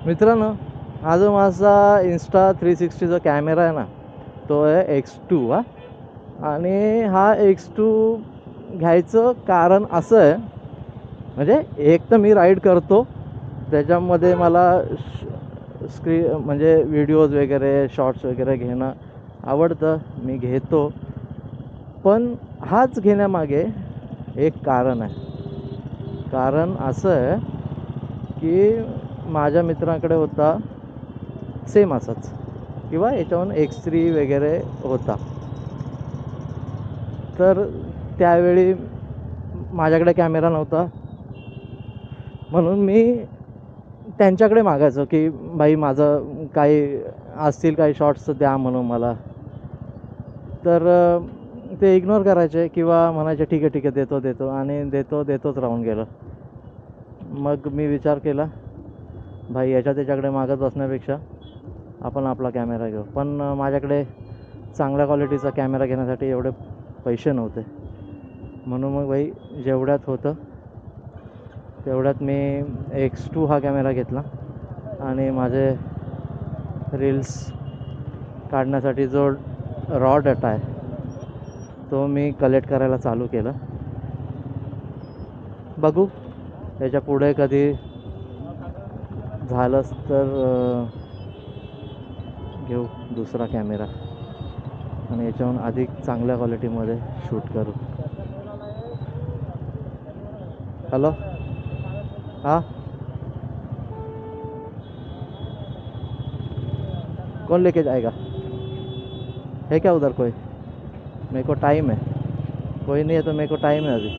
मित्रांनो, हा जो माझा Insta360 जो कॅमेरा आहे ना, तो आहे X2 हा. आणि हा X2 घ्यायचं कारण असं आहे, म्हणजे एक तर मी राईड करतो, त्याच्यामध्ये मला म्हणजे व्हिडिओज वगैरे शॉर्ट्स वगैरे घेणं आवडतं, मी घेतो. पण हाच घेण्यामागे एक कारण आहे. कारण असं आहे की माझ्या मित्राकडे होता सेम असाच, किंवा याच्याहून X3 वगैरे होता. तर त्यावेळी माझ्याकडे कॅमेरा नव्हता, म्हणून मी त्यांच्याकडे मागायचो की भाई माझं काही असतील काही शॉर्ट्स द्या म्हणून मला. तर ते इग्नोर करायचे किंवा म्हणायचे ठीक आहे ठीक आहे देतो देतो, आणि देतोच राहून गेलं. मग मी विचार केला, भाई त्याच्याकडे मागत बसण्यापेक्षा आपण आपला कॅमेरा घेऊ. पण माझ्याकडे चांगल्या क्वालिटीचा कॅमेरा घेण्यासाठी एवढे पैसे नव्हते, म्हणून मग भाई जेवढ्यात होतं तेवढ्यात मी X2 हा कॅमेरा घेतला. आणि माझे रील्स काढण्यासाठी जो रॉ डाटा आहे तो मी कलेक्ट करायला चालू केलं. बघू त्याच्या पुढे कधी झालंच तर घेऊ दुसरा कॅमेरा आणि याच्याहून अधिक चांगल्या क्वालिटीमध्ये शूट करू. हेलो, हाँ, कौन लेके जाएगा? है क्या उधर कोई? मेरे को टाइम है, कोई नहीं है तो मेरे को टाइम है अभी.